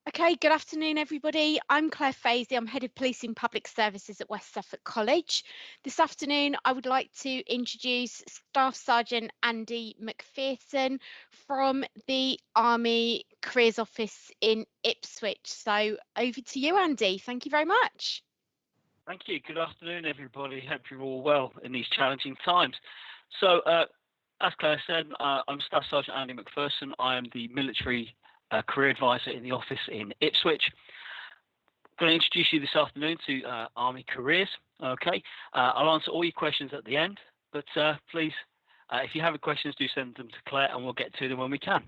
Okay, good afternoon, everybody. I'm Claire Fazy. I'm Head of Policing Public Services at West Suffolk College. This afternoon, I would like to introduce Staff Sergeant Andy Macpherson from the Army Careers Office in Ipswich. So over to you, Andy. Thank you very much. Thank you. Good afternoon, everybody. Hope you're all well in these challenging times. So, as Claire said, I'm Staff Sergeant Andy Macpherson. I am the Military Career Advisor in the office in Ipswich. I'm going to introduce you this afternoon to Army Careers. Okay, I'll answer all your questions at the end, but please, if you have any questions, do send them to Claire and we'll get to them when we can.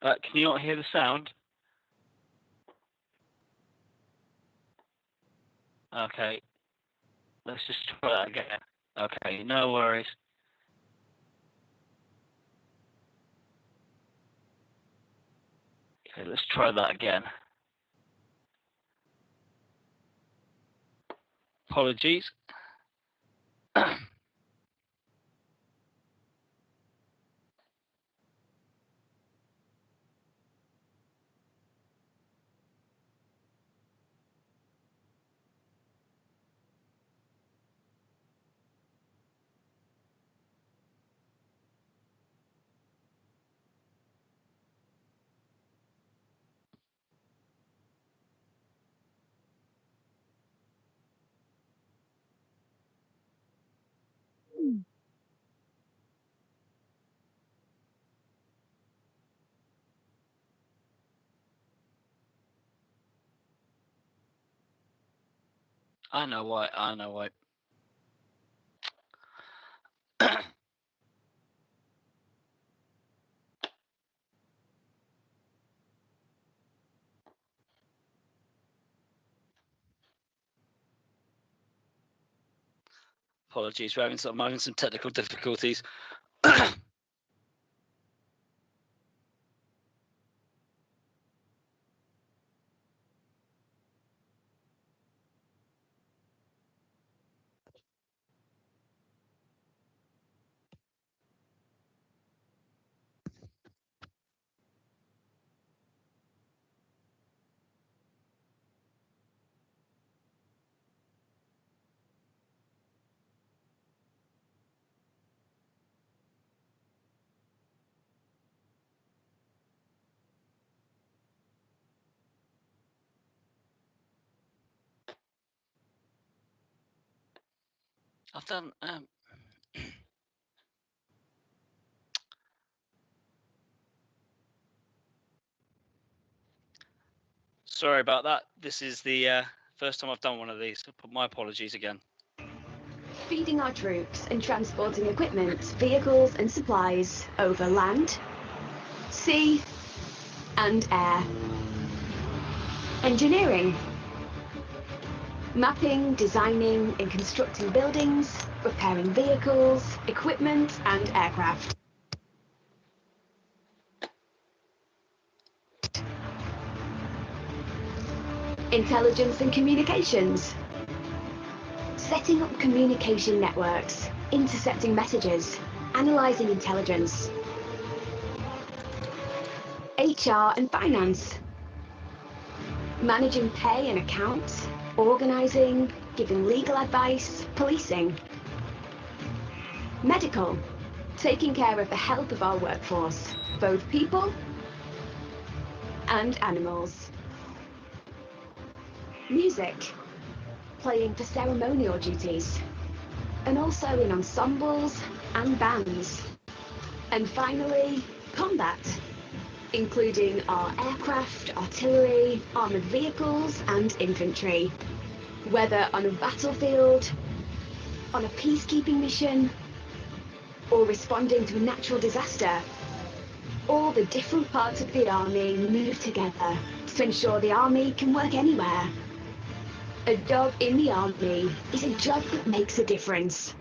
Can you not hear the sound? Okay, let's just try that again. Okay, no worries. Okay, let's try that again. Apologies. I know why. Apologies, we're having some technical difficulties. I've done. Sorry about that. This is the first time I've done one of these. So my apologies again. Feeding our troops and transporting equipment, vehicles and supplies over land, sea and air. Engineering. Mapping, designing and constructing buildings, repairing vehicles, equipment and aircraft. Intelligence and communications. setting up communication networks, intercepting messages, analysing intelligence. HR and finance, managing pay and accounts, organising, giving legal advice, policing. Medical, taking care of the health of our workforce, both people and animals. Music, playing for ceremonial duties, and also in ensembles and bands. And finally, combat, including our aircraft, artillery, armoured vehicles and infantry. Whether on a battlefield, on a peacekeeping mission, or responding to a natural disaster, all the different parts of the army move together to ensure the army can work anywhere. A job in the army is a job that makes a difference.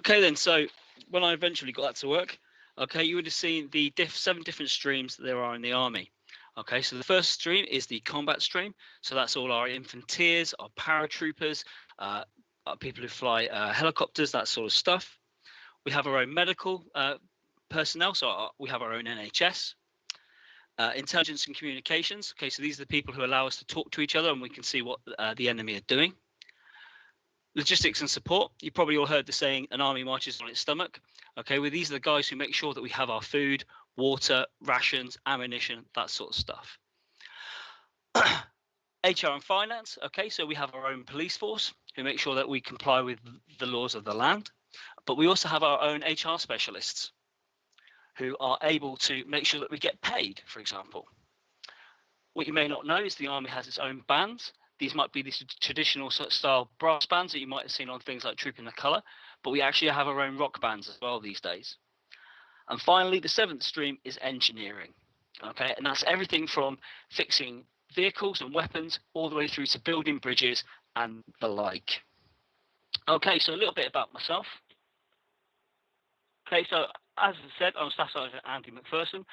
Okay then, so when I eventually got that to work, okay, you would have seen the 7 different streams that there are in the army. Okay, so the first stream is the combat stream. So that's all our infanteers, our paratroopers, our people who fly helicopters, that sort of stuff. We have our own medical personnel, so we have our own NHS. Intelligence and communications. Okay, so these are the people who allow us to talk to each other and we can see what the enemy are doing. Logistics and support. You probably all heard the saying, an army marches on its stomach. Okay, well, these are the guys who make sure that we have our food, water, rations, ammunition, that sort of stuff. HR and finance. Okay, so we have our own police force who make sure that we comply with the laws of the land. But we also have our own HR specialists who are able to make sure that we get paid, for example. What you may not know is the army has its own bands. These might be these traditional style brass bands that you might have seen on things like Troop in the Colour, but we actually have our own rock bands as well these days. And finally, the 7th stream is engineering. Okay, and that's everything from fixing vehicles and weapons all the way through to building bridges and the like. Okay, so a little bit about myself. Okay, so as I said, I'm Staff Sergeant Andy Macpherson.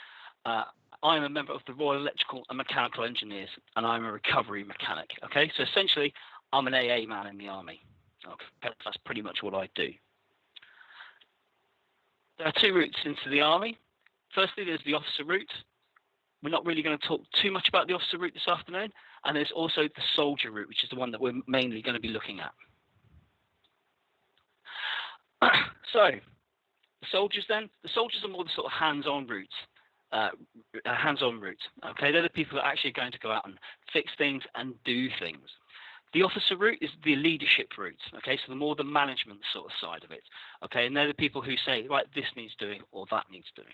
I'm a member of the Royal Electrical and Mechanical Engineers, and I'm a recovery mechanic. Okay, so essentially, I'm an AA man in the army. Okay, that's pretty much what I do. There are 2 routes into the army. Firstly, there's the officer route. We're not really going to talk too much about the officer route this afternoon, and there's also the soldier route, which is the one that we're mainly going to be looking at. So, the soldiers then, the soldiers are more the sort of hands-on route. Okay, they're the people that are actually going to go out and fix things and do things. The officer route is the leadership route. Okay, so the more the management sort of side of it. Okay, and they're the people who say, right, this needs doing or that needs doing.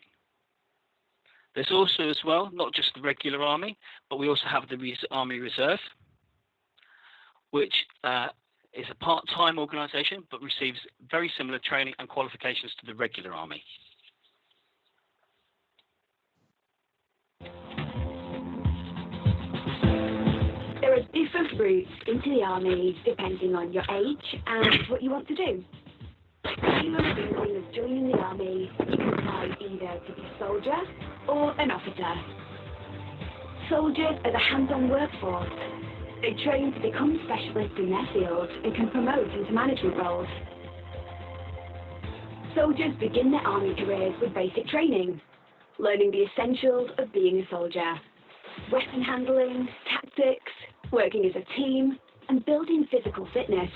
There's also as well, not just the regular army, but we also have the Army Reserve, which is a part-time organisation, but receives very similar training and qualifications to the regular army. There are different routes into the army depending on your age and what you want to do. If you are thinking of joining the army, you can apply either to be a soldier or an officer. Soldiers are the hands-on workforce. They train to become specialists in their field and can promote into management roles. Soldiers begin their army careers with basic training, learning the essentials of being a soldier. Weapon handling, tactics, working as a team, and building physical fitness.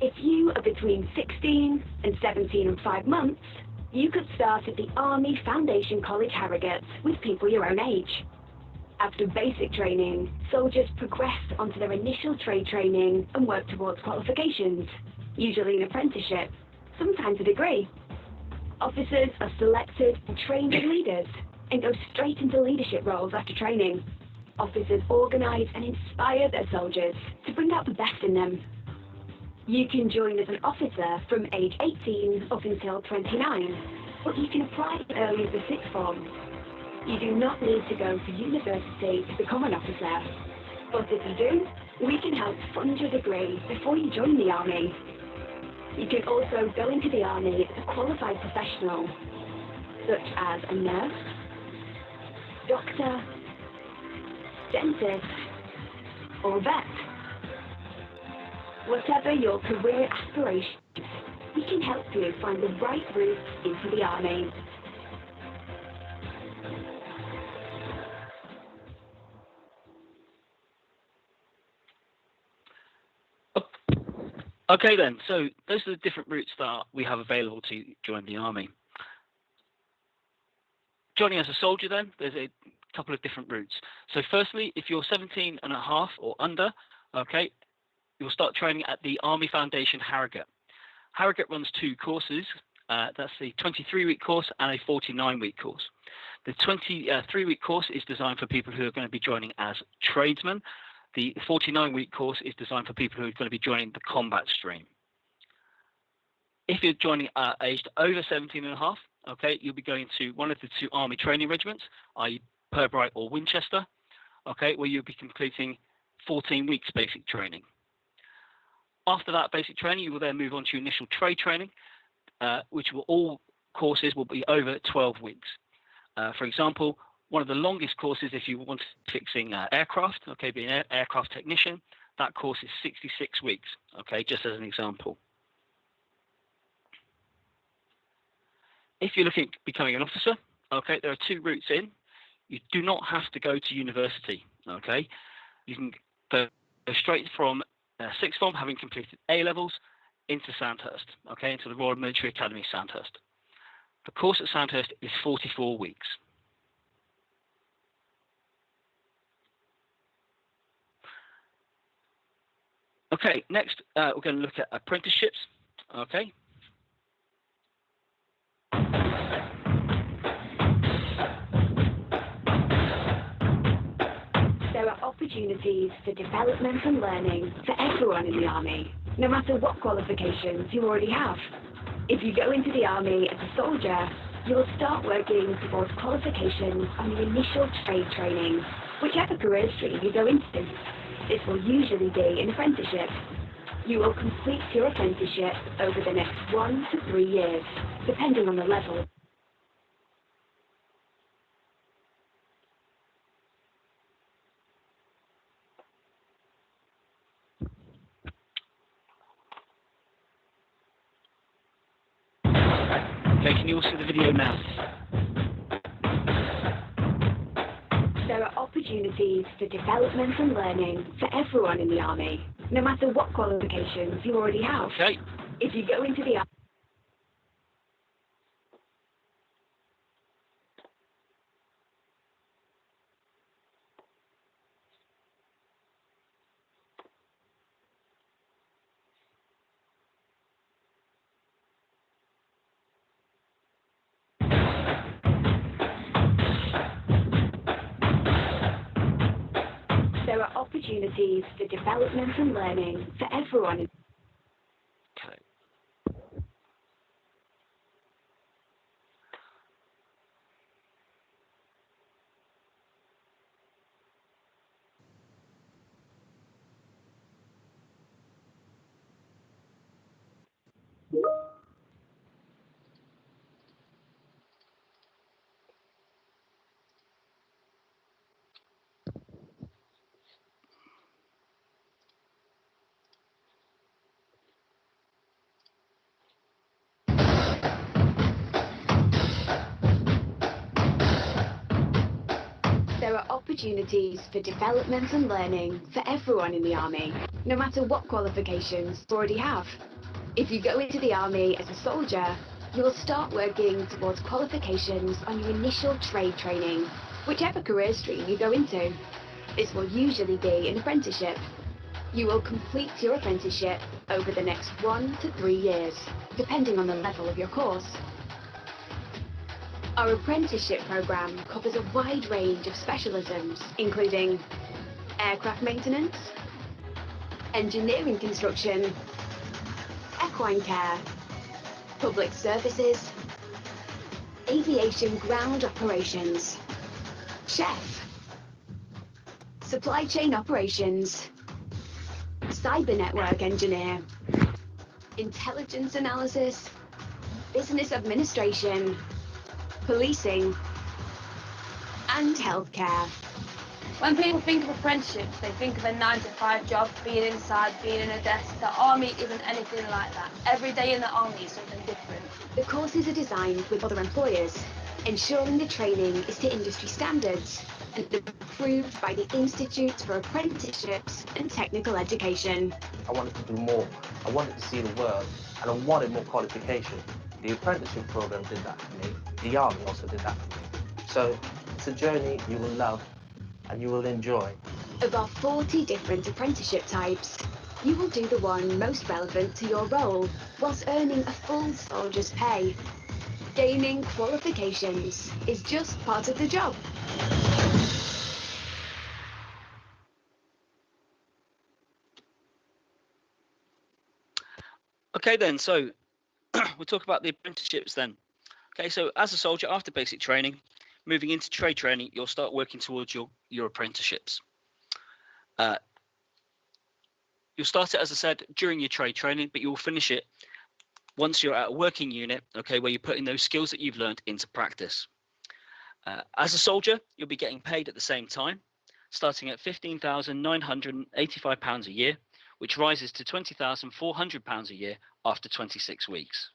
If you are between 16 and 17 and 5 months, you could start at the Army Foundation College Harrogate with people your own age. After basic training, soldiers progress onto their initial trade training and work towards qualifications, usually an apprenticeship, sometimes a degree. Officers are selected and trained as leaders and go straight into leadership roles after training. Officers organise and inspire their soldiers to bring out the best in them. You can join as an officer from age 18 up until 29, but you can apply as early as the 6th form. You do not need to go to university to become an officer, but if you do, we can help fund your degree before you join the army. You can also go into the army as a qualified professional, such as a nurse, doctor, dentist, or vet. Whatever your career aspirations, we can help you find the right route into the Army. Okay then, so those are the different routes that we have available to join the Army. Joining as a soldier then, there's a couple of different routes. So firstly, if you're 17 and a half or under, okay, you'll start training at the Army Foundation Harrogate. Harrogate runs two courses. That's the 23-week course and a 49-week course. The 23-week course is designed for people who are going to be joining as tradesmen. The 49-week course is designed for people who are going to be joining the combat stream. If you're joining aged over 17 and a half, okay, you'll be going to one of the two Army training regiments, i.e. Purbright or Winchester, okay, where you'll be completing 14 weeks basic training. After that basic training, you will then move on to initial trade training, which will all courses will be over 12 weeks. For example, one of the longest courses, if you want fixing aircraft, okay, being an aircraft technician, that course is 66 weeks, okay, just as an example. If you're looking at becoming an officer, okay, there are two routes in. You do not have to go to university, okay. You can go straight from sixth form, having completed A-levels, into Sandhurst, okay, into the Royal Military Academy, Sandhurst. The course at Sandhurst is 44 weeks. Okay, next we're going to look at apprenticeships, okay. There are opportunities for development and learning for everyone in the Army, no matter what qualifications you already have. If you go into the Army as a soldier, you'll start working towards qualifications on the initial trade training, whichever career stream you go into. This will usually be an apprenticeship. You will complete your apprenticeship over the next 1 to 3 years, depending on the level. Okay, can you all see the video now? There are opportunities for development and learning for everyone in the Army, no matter what qualifications you already have. Okay. If you go into the Army, there are opportunities for development and learning for everyone. Okay. There are opportunities for development and learning for everyone in the Army, no matter what qualifications you already have. If you go into the Army as a soldier, you will start working towards qualifications on your initial trade training, whichever career stream you go into. This will usually be an apprenticeship. You will complete your apprenticeship over the next 1 to 3 years, depending on the level of your course. Our apprenticeship program covers a wide range of specialisms, including aircraft maintenance, engineering construction, equine care, public services, aviation ground operations, chef, supply chain operations, cyber network engineer, intelligence analysis, business administration, policing, and healthcare. When people think of apprenticeships, they think of a 9-to-5 job, being inside, being in a desk. The army isn't anything like that. Every day in the army is something different. The courses are designed with other employers, ensuring the training is to industry standards and approved by the Institute for Apprenticeships and Technical Education. I wanted to do more. I wanted to see the world, and I wanted more qualification. The Apprenticeship Program did that for me. The Army also did that for me. So it's a journey you will love and you will enjoy. Above 40 different apprenticeship types, you will do the one most relevant to your role, whilst earning a full soldier's pay. Gaining qualifications is just part of the job. Okay then, so we'll talk about the apprenticeships then. Okay, so as a soldier, after basic training, moving into trade training, you'll start working towards your apprenticeships. You'll start it, as I said, during your trade training, but you'll finish it once you're at a working unit, okay, where you're putting those skills that you've learned into practice. As a soldier, you'll be getting paid at the same time, starting at £15,985 a year, which rises to £20,400 a year after 26 weeks.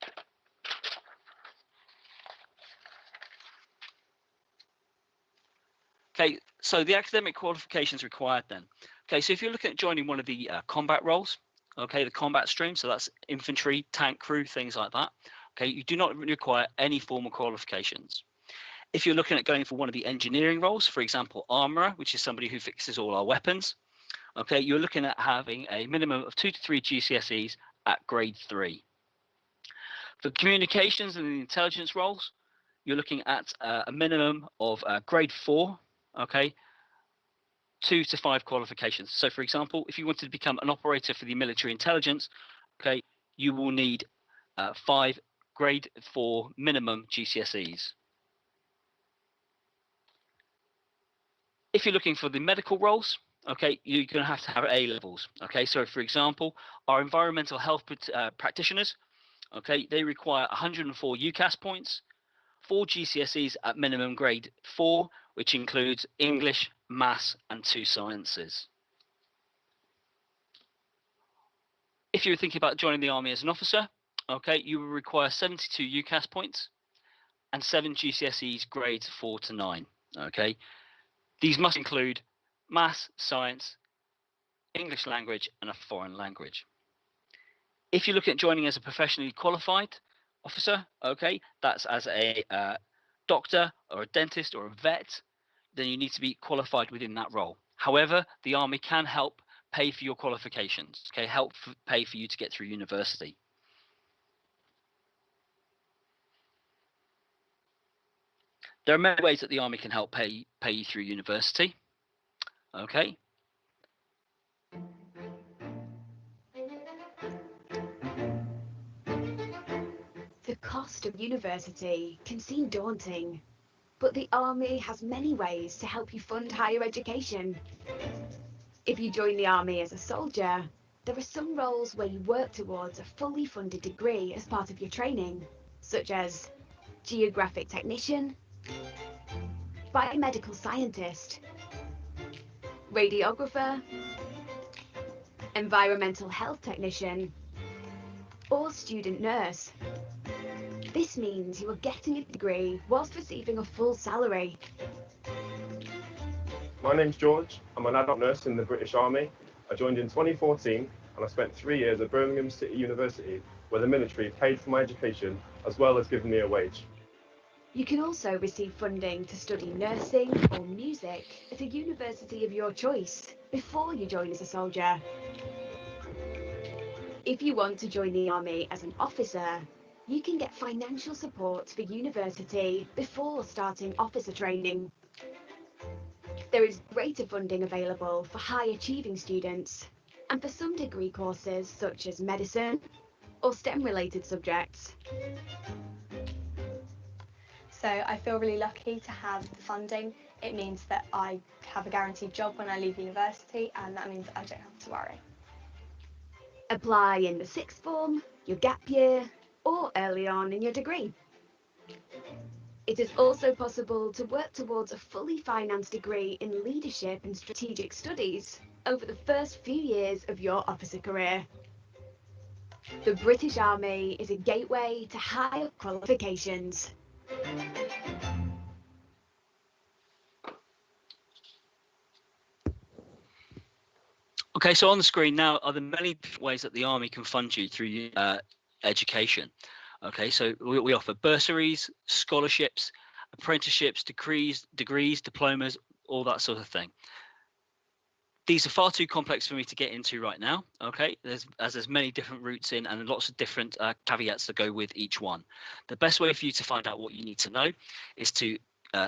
Okay, so the academic qualifications required then. Okay, so if you're looking at joining one of the combat roles, okay, the combat stream, so that's infantry, tank crew, things like that. Okay, you do not require any formal qualifications. If you're looking at going for one of the engineering roles, for example, armourer, which is somebody who fixes all our weapons, okay, you're looking at having a minimum of 2 to 3 GCSEs at grade 3. For communications and intelligence roles, you're looking at a minimum of grade 4, okay, 2 to 5 qualifications. So for example, if you wanted to become an operator for the military intelligence, okay, you will need 5 grade 4 minimum GCSEs. If you're looking for the medical roles, okay, you're going to have A levels. Okay, so for example, our environmental health practitioners, okay, they require 104 UCAS points, 4 GCSEs at minimum grade 4, which includes English, Maths, and 2 sciences. If you're thinking about joining the army as an officer, okay, you will require 72 UCAS points and 7 GCSEs grades 4 to 9. Okay, these must include Maths, Science, English language, and a foreign language. If you're looking at joining as a professionally qualified officer, okay, that's as a doctor or a dentist or a vet, then you need to be qualified within that role. However, the army can help pay for your qualifications, okay, pay for you to get through university. There are many ways that the army can help pay you through university, okay. The cost of university can seem daunting, but the Army has many ways to help you fund higher education. If you join the Army as a soldier, there are some roles where you work towards a fully funded degree as part of your training, such as geographic technician, biomedical scientist, radiographer, environmental health technician, or student nurse. This means you are getting a degree whilst receiving a full salary. My name's George. I'm an adult nurse in the British Army. I joined in 2014 and I spent 3 years at Birmingham City University, where the military paid for my education as well as giving me a wage. You can also receive funding to study nursing or music at a university of your choice before you join as a soldier. If you want to join the Army as an officer, you can get financial support for university before starting officer training. There is greater funding available for high achieving students and for some degree courses such as medicine or STEM related subjects. So I feel really lucky to have the funding. It means that I have a guaranteed job when I leave university, and that means I don't have to worry. Apply in the sixth form, your gap year, or early on in your degree. It is also possible to work towards a fully financed degree in leadership and strategic studies over the first few years of your officer career. The British Army is a gateway to higher qualifications. Okay, so on the screen now are the many different ways that the Army can fund you through education. Okay, so we offer bursaries, scholarships, apprenticeships, degrees, diplomas, all that sort of thing. These are far too complex for me to get into right now. Okay, there's many different routes in and lots of different caveats that go with each one. The best way for you to find out what you need to know is to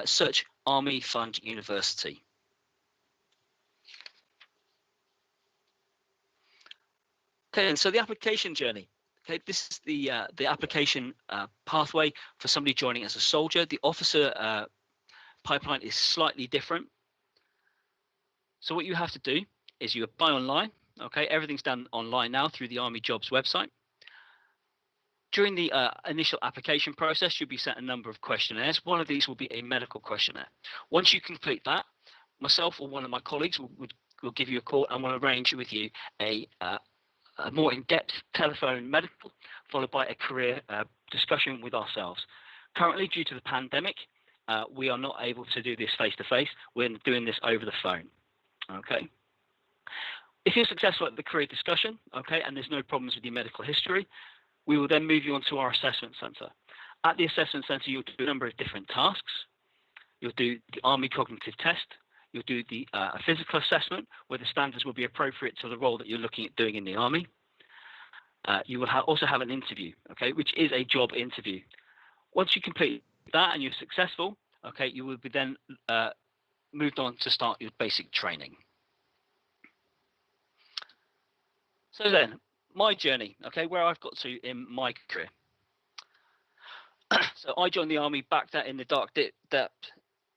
search Army Fund University. Okay, and so the application journey. Okay, this is the application pathway for somebody joining as a soldier. The officer pipeline is slightly different. So what you have to do is you apply online. Okay, everything's done online now through the Army Jobs website. During the initial application process, you'll be sent a number of questionnaires. One of these will be a medical questionnaire. Once you complete that, myself or one of my colleagues will give you a call and will arrange with you a more in-depth telephone medical, followed by a career discussion with ourselves. Currently, due to the pandemic, we are not able to do this face-to-face. We're doing this over the phone. Okay. If you're successful at the career discussion, okay, and there's no problems with your medical history, we will then move you on to our assessment centre. At the assessment centre, you'll do a number of different tasks. You'll do the Army cognitive test. You'll do the physical assessment, where the standards will be appropriate to the role that you're looking at doing in the Army. You will also have an interview, okay, which is a job interview. Once you complete that and you're successful, okay, you will be then moved on to start your basic training. So then, my journey, okay, where I've got to in my career. So I joined the Army back there in the dark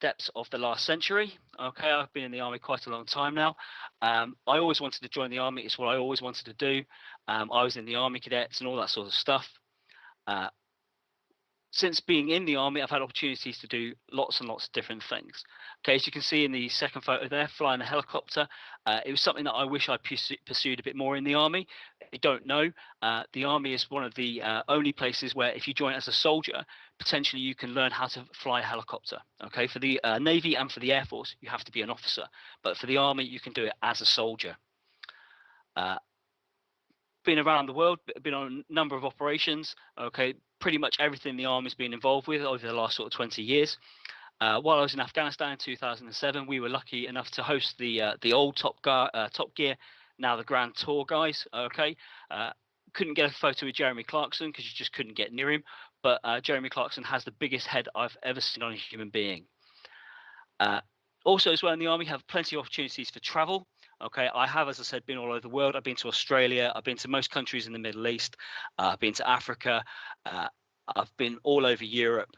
depths of the last century. Okay, I've been in the Army quite a long time now. I always wanted to join the Army. It's what I always wanted to do. I was in the Army cadets and all that sort of stuff. Since being in the Army, I've had opportunities to do lots and lots of different things. Okay, as you can see in the second photo there, flying a helicopter, it was something that I wish I pursued a bit more in the Army. If you don't know, the Army is one of the only places where if you join as a soldier, potentially you can learn how to fly a helicopter. Okay, for the Navy and for the Air Force, you have to be an officer, but for the Army, you can do it as a soldier. Been around the world, been on a number of operations. Okay, pretty much everything the Army's been involved with over the last sort of 20 years. While I was in Afghanistan in 2007, we were lucky enough to host the old Top Gear, now the Grand Tour guys. Okay, couldn't get a photo with Jeremy Clarkson because you just couldn't get near him. But Jeremy Clarkson has the biggest head I've ever seen on a human being. Also, as well in the Army, have plenty of opportunities for travel. Okay, I have, as I said, been all over the world. I've been to Australia. I've been to most countries in the Middle East. I've been to Africa. I've been all over Europe.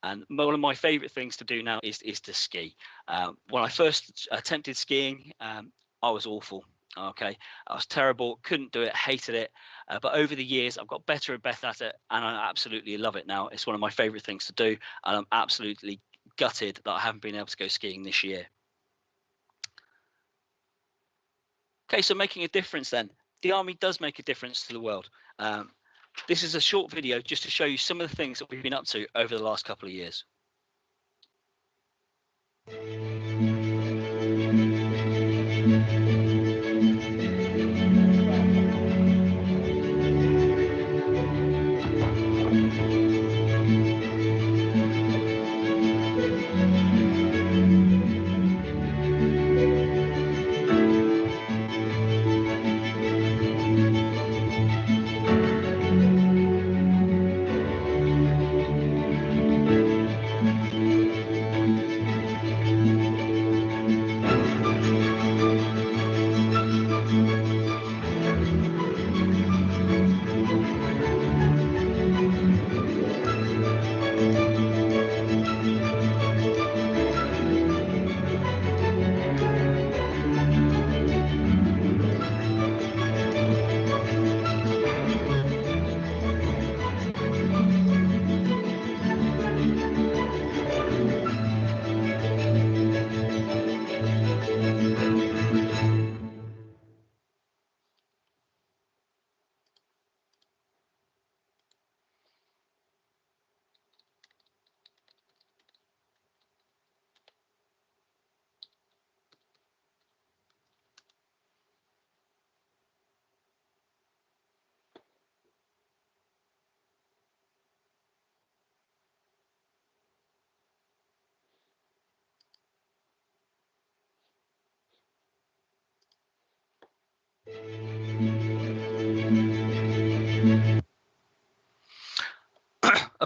And one of my favorite things to do now is to ski. When I first attempted skiing, I was awful. Okay, I was terrible, couldn't do it, hated it. But over the years, I've got better and better at it, and I absolutely love it now. It's one of my favorite things to do, and I'm absolutely gutted that I haven't been able to go skiing this year. Okay, so making a difference then. The Army does make a difference to the world. This is a short video just to show you some of the things that we've been up to over the last couple of years.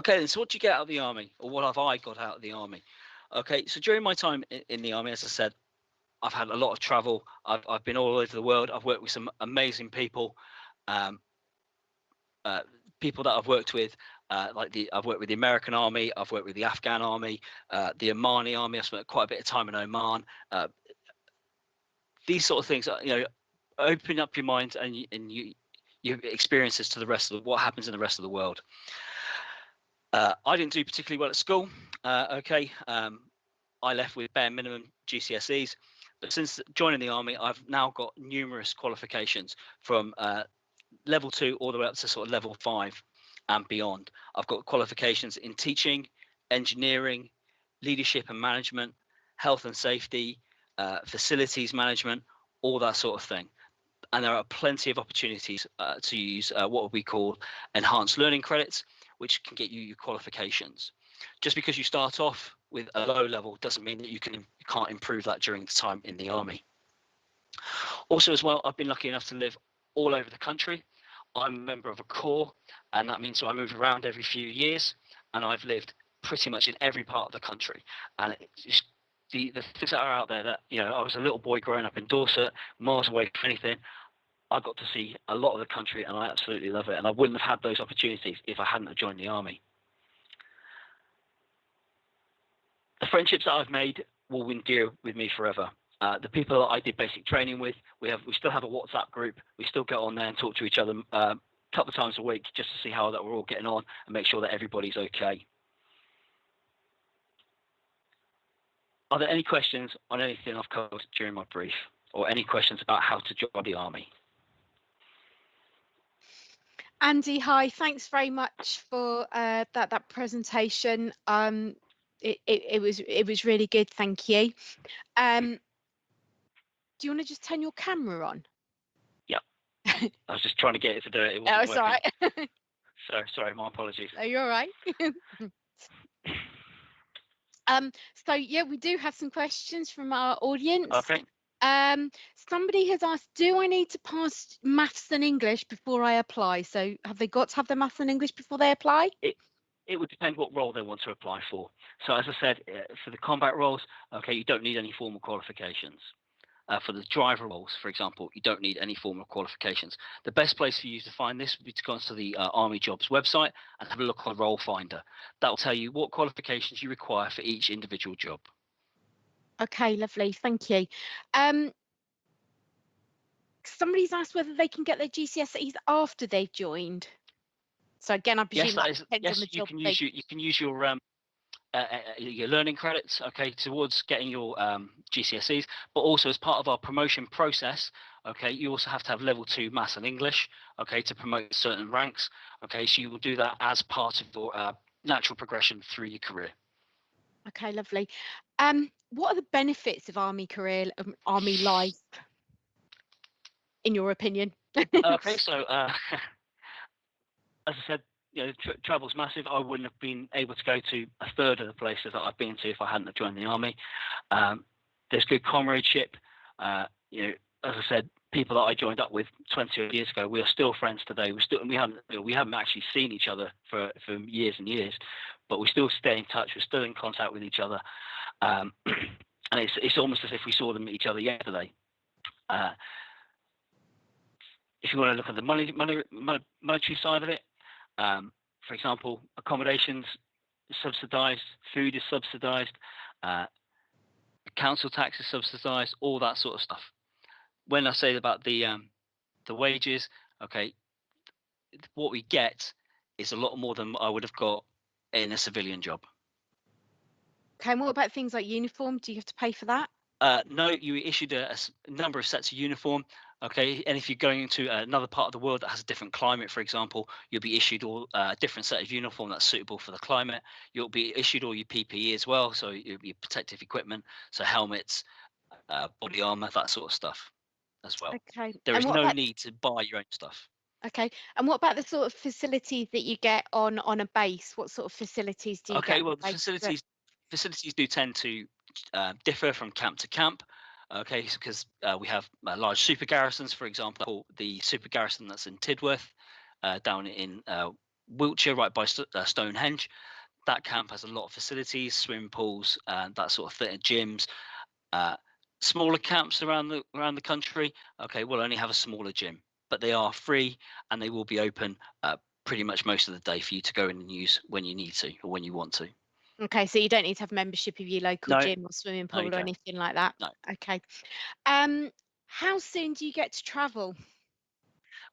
Okay, then, so what do you get out of the army, or what have I got out of the army? Okay, so during my time in the army, as I said, I've had a lot of travel. I've been all over the world. I've worked with some amazing people, um, people that I've worked with, I've worked with the American Army, I've worked with the Afghan Army, the Omani Army. I spent quite a bit of time in Oman. These sort of things, open up your mind and your experiences to the rest of what happens in the rest of the world. I didn't do particularly well at school. I left with bare minimum GCSEs, but since joining the army, I've now got numerous qualifications from level 2 all the way up to sort of level 5 and beyond. I've got qualifications in teaching, engineering, leadership and management, health and safety, facilities management, all that sort of thing. And there are plenty of opportunities to use what we call enhanced learning credits, which can get you your qualifications. Just because you start off with a low level doesn't mean that you can't improve that during the time in the army. Also as well, I've been lucky enough to live all over the country. I'm a member of a corps, and that means I move around every few years, and I've lived pretty much in every part of the country. And it's the things that are out there that, I was a little boy growing up in Dorset, miles away from anything. I got to see a lot of the country, and I absolutely love it. And I wouldn't have had those opportunities if I hadn't joined the army. The friendships that I've made will endure with me forever. The people that I did basic training with, we still have a WhatsApp group. We still get on there and talk to each other a couple of times a week just to see how that we're all getting on and make sure that everybody's okay. Are there any questions on anything I've covered during my brief, or any questions about how to join the army? Andy, hi. Thanks very much for that presentation. It was really good. Thank you. Do you want to just turn your camera on? Yeah. I was just trying to get it to do it. It wasn't it's all right. Sorry, my apologies. Are you all right? So yeah, we do have some questions from our audience. Okay. Somebody has asked, do I need to pass maths and English before I apply? So have they got to have the maths and English before they apply? It would depend what role they want to apply for. So as I said, for the combat roles, okay, you don't need any formal qualifications. For the driver roles, for example, you don't need any formal qualifications. The best place for you to find this would be to go onto the Army Jobs website and have a look on Role Finder. That will tell you what qualifications you require for each individual job. Okay, lovely. Thank you. Somebody's asked whether they can get their GCSEs after they've joined. So again, I presume yes, you can use your learning credits, okay, towards getting your GCSEs, but also as part of our promotion process, okay, you also have to have level 2 maths and English, okay, to promote certain ranks, okay, so you will do that as part of your natural progression through your career. Okay, lovely. What are the benefits of army career, army life, in your opinion? Okay, so as I said, travel's massive. I wouldn't have been able to go to a third of the places that I've been to if I hadn't have joined the army. There's good comradeship. As I said, people that I joined up with 20 years ago, we are still friends today. We haven't actually seen each other for years and years, but we still stay in touch. We're still in contact with each other, and it's almost as if we saw them each other yesterday. If you want to look at the monetary side of it, for example, accommodations is subsidised, food is subsidised, council tax is subsidised, all that sort of stuff. When I say about the wages, okay, what we get is a lot more than I would have got in a civilian job. Okay, and what about things like uniform? Do you have to pay for that? No, you issued a number of sets of uniform. Okay, and if you're going into another part of the world that has a different climate, for example, you'll be issued a different set of uniform that's suitable for the climate. You'll be issued all your PPE as well, so your protective equipment, so helmets, body armor, that sort of stuff as well. Okay. There is no need to buy your own stuff. Okay, and what about the sort of facilities that you get on a base? What sort of facilities do you get? Okay, well, the facilities do tend to differ from camp to camp. Okay, because we have large super garrisons, for example, the super garrison that's in Tidworth, down in Wiltshire, right by Stonehenge. That camp has a lot of facilities, swimming pools, that sort of thing, gyms. Smaller camps around the country, okay, will only have a smaller gym, but they are free and they will be open pretty much most of the day for you to go in and use when you need to or when you want to. Okay, so you don't need to have membership of your local No, gym or swimming no, you pool or don't. anything like that. No. Okay. How soon do you get to travel?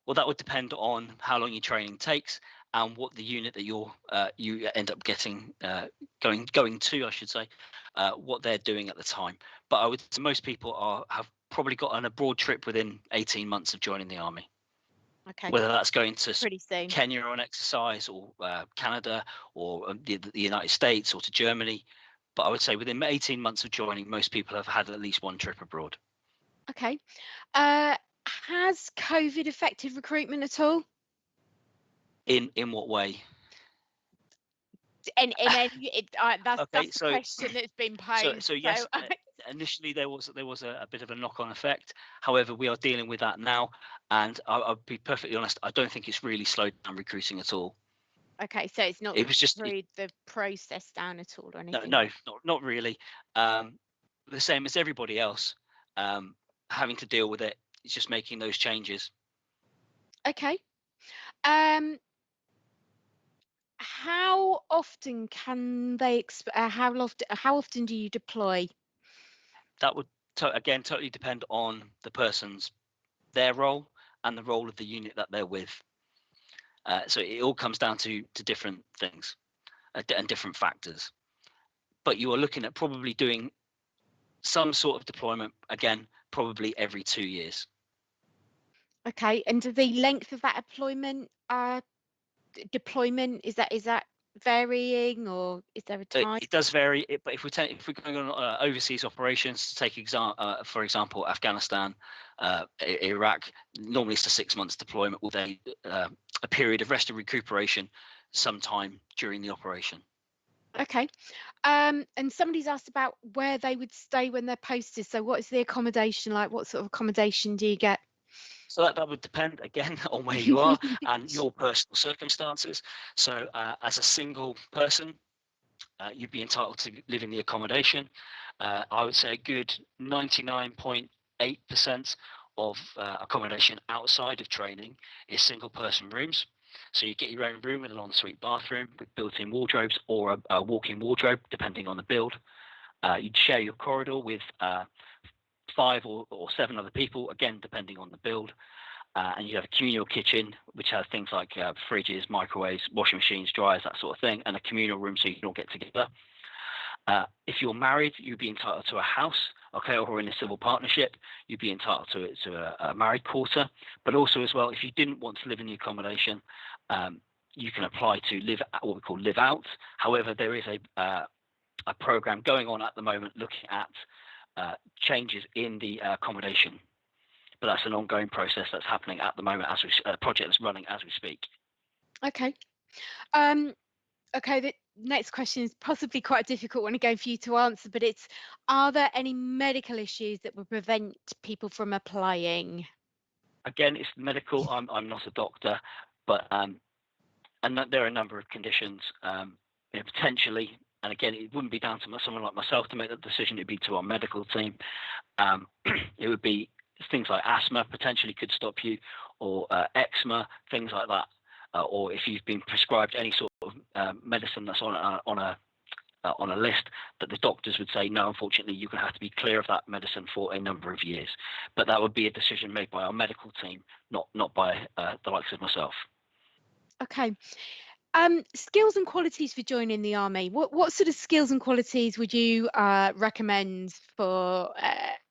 Well, that would depend on how long your training takes and what the unit that you end up getting going to, I should say, what they're doing at the time. But I would say most people have probably got an abroad trip within 18 months of joining the army. Okay. Whether that's going to Pretty soon. Kenya on exercise, or Canada, or the United States, or to Germany. But I would say within 18 months of joining, most people have had at least one trip abroad. Okay. Has COVID affected recruitment at all? In what way? In any, that's Okay, the so question that's been posed. so yes, initially there was a bit of a knock-on effect. However, we are dealing with that now, and I'll be perfectly honest, I don't think it's really slowed down recruiting at all. Okay, so it's not It was just slowed the process down at all or anything? no, not really. The same as everybody else, having to deal with it. It's just making those changes. Okay. How often can they? How often do you deploy? That would again totally depend on their role and the role of the unit that they're with. So it all comes down to different things and different factors. But you are looking at probably doing some sort of deployment, again, probably every 2 years. Okay, and the length of that deployment is that varying, or is there a time? It does vary, but if we're going on overseas operations, to take for example, Afghanistan, Iraq, normally it's a 6 months deployment with a period of rest and recuperation sometime during the operation. Okay. And somebody's asked about where they would stay when they're posted. So what is the accommodation like? What sort of accommodation do you get? So that would depend, again, on where you are and your personal circumstances. So as a single person, you'd be entitled to live in the accommodation. I would say a good 99.8% of accommodation outside of training is single person rooms. So you get your own room with an ensuite bathroom with built-in wardrobes, or a walk-in wardrobe, depending on the build. You'd share your corridor with 5 or 7 other people, again, depending on the build. And you have a communal kitchen, which has things like fridges, microwaves, washing machines, dryers, that sort of thing, and a communal room so you can all get together. If you're married, you'd be entitled to a house, okay, or in a civil partnership, you'd be entitled to a married quarter. But also as well, if you didn't want to live in the accommodation, you can apply to what we call live out. However, there is a program going on at the moment looking at changes in the accommodation, but that's an ongoing process that's happening at the moment as a project that's running as we speak. Okay. Okay, the next question is possibly quite a difficult one again for you to answer, but it's, are there any medical issues that would prevent people from applying? Again, it's medical. I'm not a doctor, but and there are a number of conditions, potentially. And again, it wouldn't be down to someone like myself to make that decision. It'd be to our medical team. It would be things like asthma potentially could stop you, or eczema, things like that. Or if you've been prescribed any sort of medicine that's on a list that the doctors would say, no, unfortunately, you're going to have to be clear of that medicine for a number of years. But that would be a decision made by our medical team, not by the likes of myself. Okay. Skills and qualities for joining the army. What sort of skills and qualities would you recommend for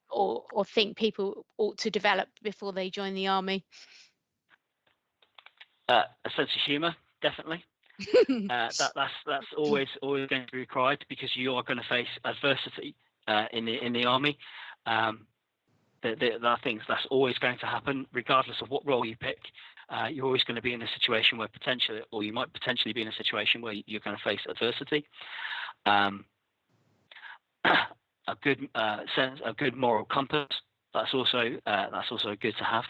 or think people ought to develop before they join the army? A sense of humour, definitely. That's always going to be required, because you are going to face adversity in the army. There are things that's always going to happen, regardless of what role you pick. You're always going to be in a situation where you might potentially be in a situation where you're going to face adversity. A good sense, a good moral compass, That's also good to have.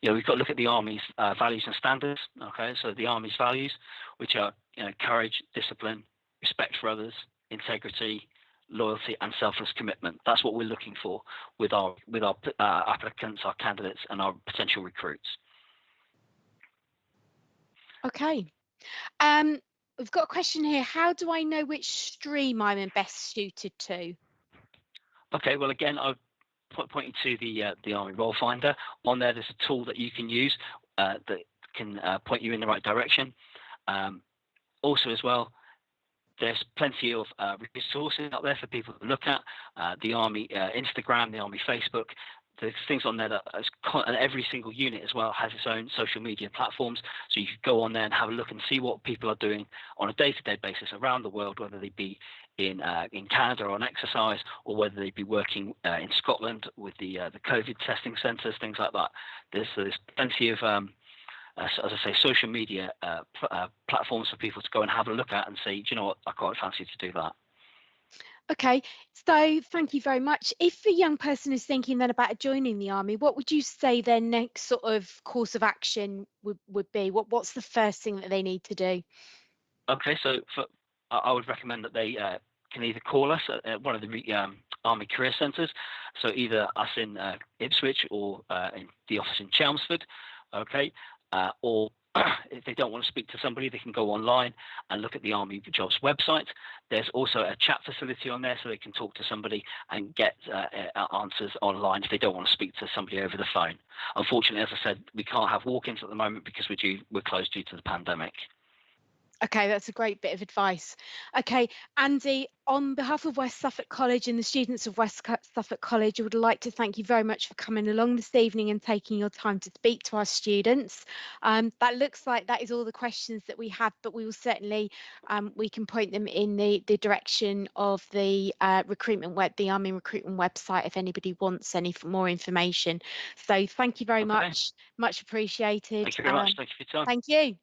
You know, we've got to look at the Army's values and standards. Okay, so the Army's values, which are, you know, courage, discipline, respect for others, integrity, loyalty, and selfless commitment. That's what we're looking for with our applicants, our candidates, and our potential recruits. Okay. We've got a question here. How do I know which stream I'm best suited to? Okay, well, again, I'll point you to the Army Role Finder. On there, there's a tool that you can use that can point you in the right direction. Also, as well, there's plenty of resources out there for people to look at. The Army Instagram, the Army Facebook. There's things on there that and every single unit as well has its own social media platforms. So you could go on there and have a look and see what people are doing on a day-to-day basis around the world, whether they be in Canada on exercise, or whether they be working in Scotland with the COVID testing centres, things like that. There's plenty of as I say, social media platforms for people to go and have a look at and say, do you know what, I quite fancy to do that. Okay, so thank you very much. If a young person is thinking then about joining the Army, what would you say their next sort of course of action would be? What's the first thing that they need to do? Okay, so I would recommend that they can either call us at one of the Army Career Centres, so either us in Ipswich or in the office in Chelmsford, okay, or if they don't want to speak to somebody, they can go online and look at the Army Jobs website. There's also a chat facility on there, so they can talk to somebody and get answers online if they don't want to speak to somebody over the phone. Unfortunately, as I said, we can't have walk-ins at the moment because we're closed due to the pandemic. Okay, that's a great bit of advice. Okay, Andy, on behalf of West Suffolk College and the students of West Suffolk College, I would like to thank you very much for coming along this evening and taking your time to speak to our students. That looks like that is all the questions that we have, but we will certainly, we can point them in the direction of the the Army recruitment website if anybody wants any more information. So thank you very much appreciated. Thank you very much. Thank you for your time. Thank you.